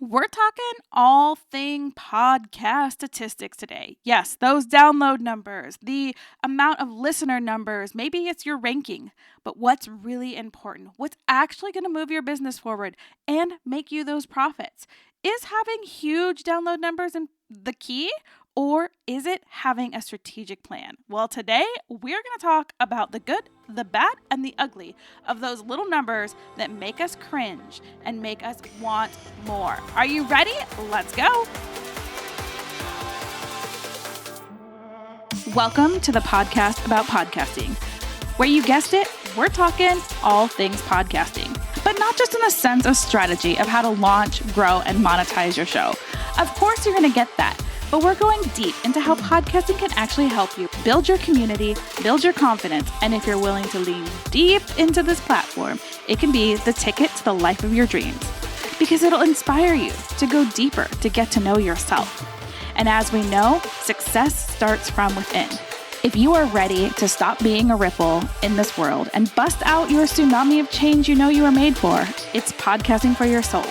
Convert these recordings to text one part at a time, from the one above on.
We're talking all thing podcast statistics today. Yes, those download numbers, the amount of listener numbers, maybe it's your ranking, but what's really important, what's actually going to move your business forward and make you those profits? Is having huge download numbers the key, or is it having a strategic plan? Well, today we're going to talk about the good, the bad, and the ugly of those little numbers that make us cringe and make us want more. Are you ready? Let's go. Welcome to the podcast about podcasting, where you guessed it, we're talking all things podcasting, but not just in the sense of strategy of how to launch, grow, and monetize your show. Of course, you're going to get that. But we're going deep into how podcasting can actually help you build your community, build your confidence, and if you're willing to lean deep into this platform, it can be the ticket to the life of your dreams. Because it'll inspire you to go deeper, to get to know yourself. And as we know, success starts from within. If you are ready to stop being a ripple in this world and bust out your tsunami of change you know you were made for, it's podcasting for your soul.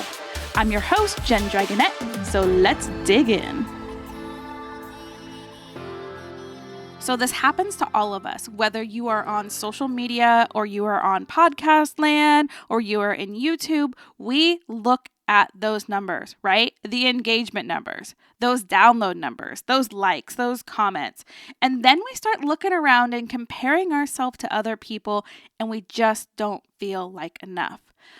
I'm your host, Jen Dragonette, so let's dig in. So this happens to all of us, whether you are on social media or you are on podcast land or you are in YouTube, we look at those numbers, right? The engagement numbers, those download numbers, those likes, those comments. And then we start looking around and comparing ourselves to other people and we just don't feel like enough.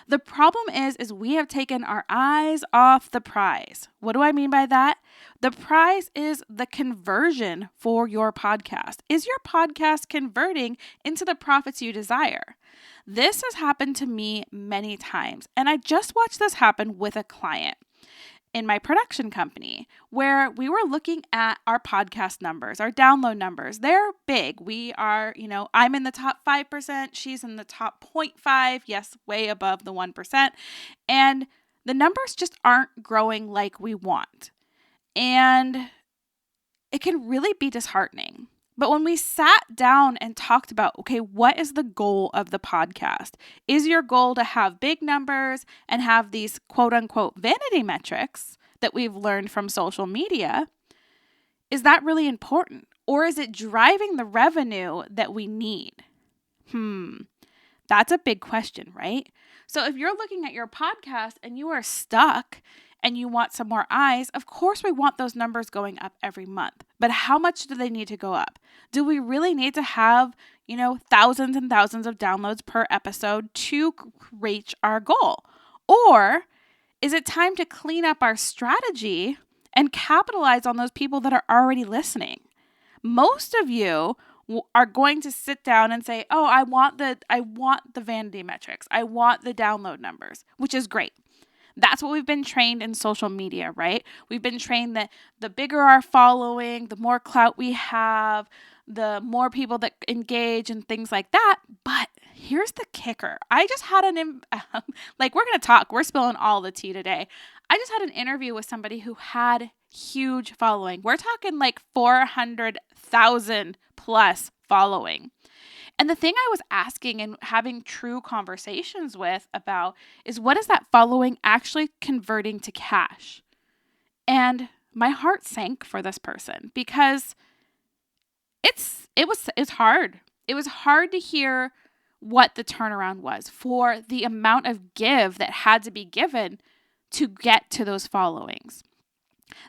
The problem is we have taken our eyes off the prize. What do I mean by that? The prize is the conversion for your podcast. Is your podcast converting into the profits you desire? This has happened to me many times, and I just watched this happen with a client in my production company where we were looking at our podcast numbers, our download numbers. They're big. We are, I'm in the top 5%. She's in the top 0.5. Yes, way above the 1%. And the numbers just aren't growing like we want. And it can really be disheartening. But when we sat down and talked about, okay, what is the goal of the podcast? Is your goal to have big numbers and have these quote unquote vanity metrics that we've learned from social media? Is that really important? Or is it driving the revenue that we need? That's a big question, right? So if you're looking at your podcast and you are stuck and you want some more eyes, of course we want those numbers going up every month. But how much do they need to go up? Do we really need to have, thousands and thousands of downloads per episode to reach our goal? Or is it time to clean up our strategy and capitalize on those people that are already listening? Most of you are going to sit down and say, "Oh, I want the vanity metrics. I want the download numbers," which is great. That's what we've been trained in social media, right? We've been trained that the bigger our following, the more clout we have, the more people that engage and things like that. But here's the kicker. I just had we're going to talk. We're spilling all the tea today. I just had an interview with somebody who had huge following. We're talking like 400,000 plus following. And the thing I was asking and having true conversations with about is, what is that following actually converting to cash? And my heart sank for this person because it's hard. It was hard to hear what the turnaround was for the amount of give that had to be given to get to those followings.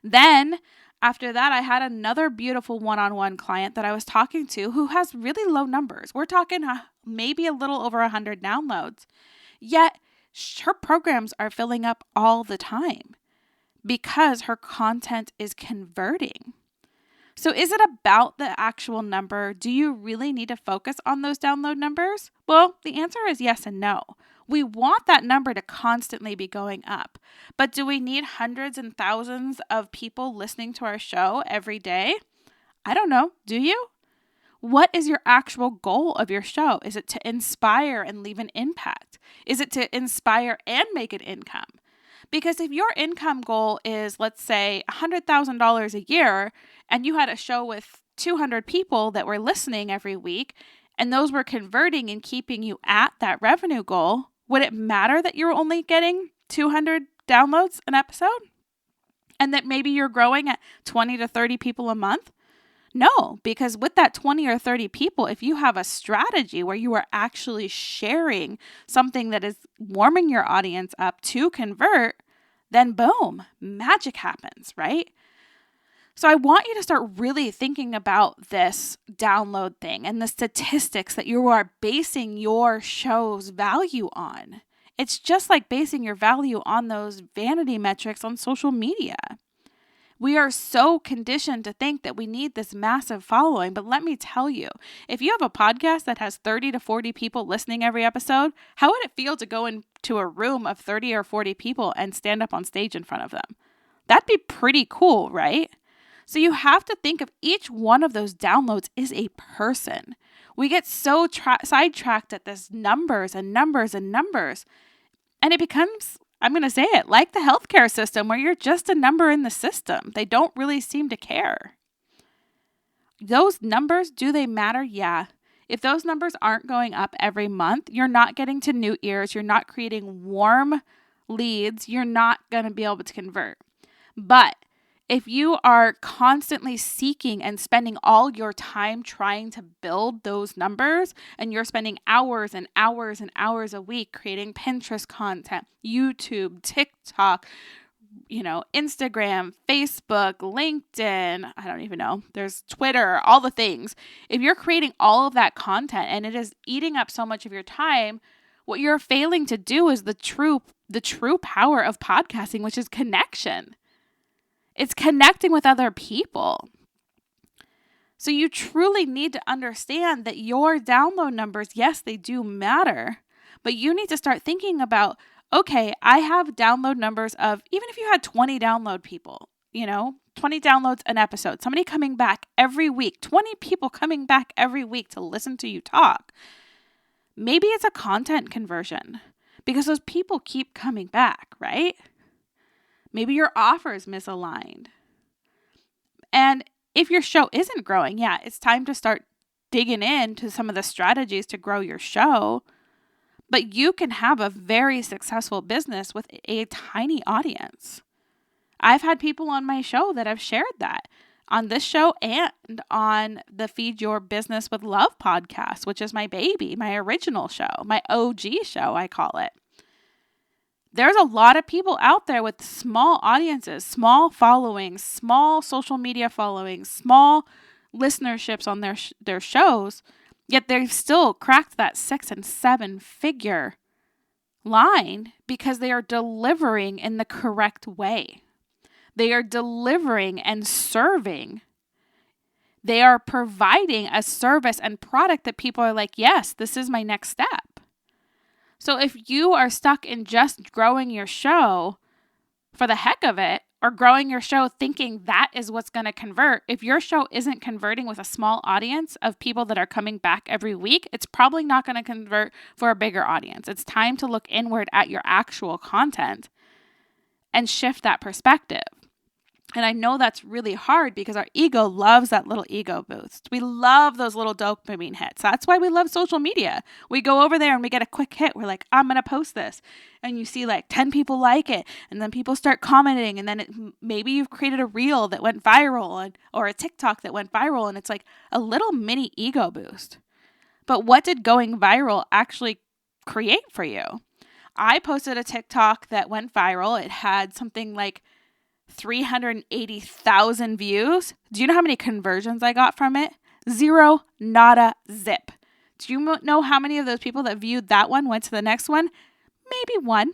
Then after that, I had another beautiful one-on-one client that I was talking to who has really low numbers. We're talking maybe a little over 100 downloads. Yet her programs are filling up all the time because her content is converting. So is it about the actual number? Do you really need to focus on those download numbers? Well, the answer is yes and no. We want that number to constantly be going up. But do we need hundreds and thousands of people listening to our show every day? I don't know. Do you? What is your actual goal of your show? Is it to inspire and leave an impact? Is it to inspire and make an income? Because if your income goal is, let's say, $100,000 a year, and you had a show with 200 people that were listening every week, and those were converting and keeping you at that revenue goal, would it matter that you're only getting 200 downloads an episode and that maybe you're growing at 20 to 30 people a month? No, because with that 20 or 30 people, if you have a strategy where you are actually sharing something that is warming your audience up to convert, then boom, magic happens, right? So I want you to start really thinking about this download thing and the statistics that you are basing your show's value on. It's just like basing your value on those vanity metrics on social media. We are so conditioned to think that we need this massive following, but let me tell you, if you have a podcast that has 30 to 40 people listening every episode, how would it feel to go into a room of 30 or 40 people and stand up on stage in front of them? That'd be pretty cool, right? So you have to think of each one of those downloads is a person. We get so sidetracked at this numbers and numbers and numbers, and it becomes, I'm going to say it, like the healthcare system where you're just a number in the system. They don't really seem to care. Those numbers, do they matter? Yeah. If those numbers aren't going up every month, you're not getting to new ears, you're not creating warm leads, you're not going to be able to convert. But if you are constantly seeking and spending all your time trying to build those numbers, and you're spending hours and hours and hours a week creating Pinterest content, YouTube, TikTok, Instagram, Facebook, LinkedIn, I don't even know, there's Twitter, all the things. If you're creating all of that content and it is eating up so much of your time, what you're failing to do is the true power of podcasting, which is connection. It's connecting with other people. So you truly need to understand that your download numbers, yes, they do matter, but you need to start thinking about, okay, I have download numbers of, even if you had 20 download people, 20 downloads an episode, somebody coming back every week, 20 people coming back every week to listen to you talk. Maybe it's a content conversion because those people keep coming back, right? Maybe your offer is misaligned. And if your show isn't growing, yeah, it's time to start digging into some of the strategies to grow your show. But you can have a very successful business with a tiny audience. I've had people on my show that have shared that on this show and on the Feed Your Business with Love podcast, which is my baby, my original show, my OG show, I call it. There's a lot of people out there with small audiences, small followings, small social media followings, small listenerships on their shows, yet they've still cracked that 6 and 7 figure line because they are delivering in the correct way. They are delivering and serving. They are providing a service and product that people are like, yes, this is my next step. So if you are stuck in just growing your show for the heck of it, or growing your show thinking that is what's going to convert, if your show isn't converting with a small audience of people that are coming back every week, it's probably not going to convert for a bigger audience. It's time to look inward at your actual content and shift that perspective. And I know that's really hard because our ego loves that little ego boost. We love those little dopamine hits. That's why we love social media. We go over there and we get a quick hit. We're like, I'm going to post this. And you see like 10 people like it. And then people start commenting. And then maybe you've created a reel that went viral or a TikTok that went viral. And it's like a little mini ego boost. But what did going viral actually create for you? I posted a TikTok that went viral. It had something like 380,000 views. Do you know how many conversions I got from it? 0, nada, zip. Do you know how many of those people that viewed that one went to the next one? Maybe 1.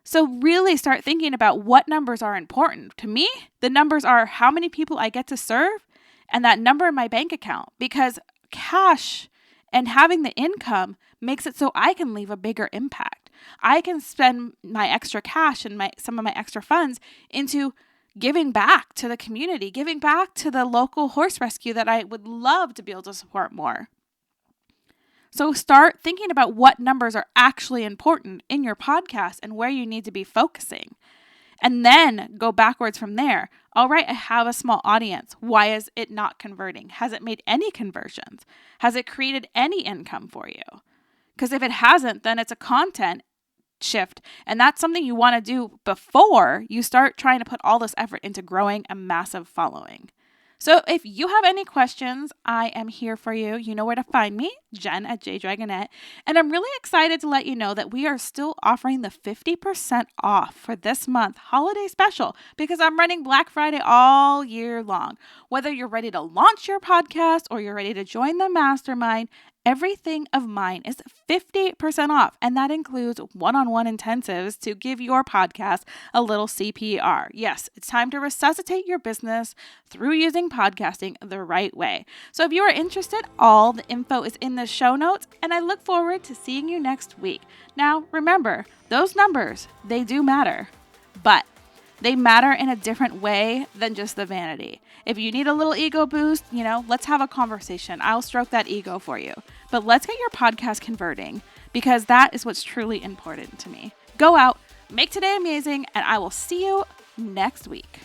So really start thinking about what numbers are important. To me, the numbers are how many people I get to serve and that number in my bank account, because cash and having the income makes it so I can leave a bigger impact. I can spend my extra cash and some of my extra funds into giving back to the community, giving back to the local horse rescue that I would love to be able to support more. So start thinking about what numbers are actually important in your podcast and where you need to be focusing. And then go backwards from there. All right, I have a small audience. Why is it not converting? Has it made any conversions? Has it created any income for you? Because if it hasn't, then it's a content shift. And that's something you want to do before you start trying to put all this effort into growing a massive following. So if you have any questions, I am here for you. You know where to find me, Jen at JDragonette. And I'm really excited to let you know that we are still offering the 50% off for this month holiday special because I'm running Black Friday all year long. Whether you're ready to launch your podcast or you're ready to join the mastermind, everything of mine is 50% off, and that includes one-on-one intensives to give your podcast a little CPR. Yes, it's time to resuscitate your business through using podcasting the right way. So if you are interested, all the info is in the show notes, and I look forward to seeing you next week. Now, remember, those numbers, they do matter, but they matter in a different way than just the vanity. If you need a little ego boost, let's have a conversation. I'll stroke that ego for you. But let's get your podcast converting because that is what's truly important to me. Go out, make today amazing, and I will see you next week.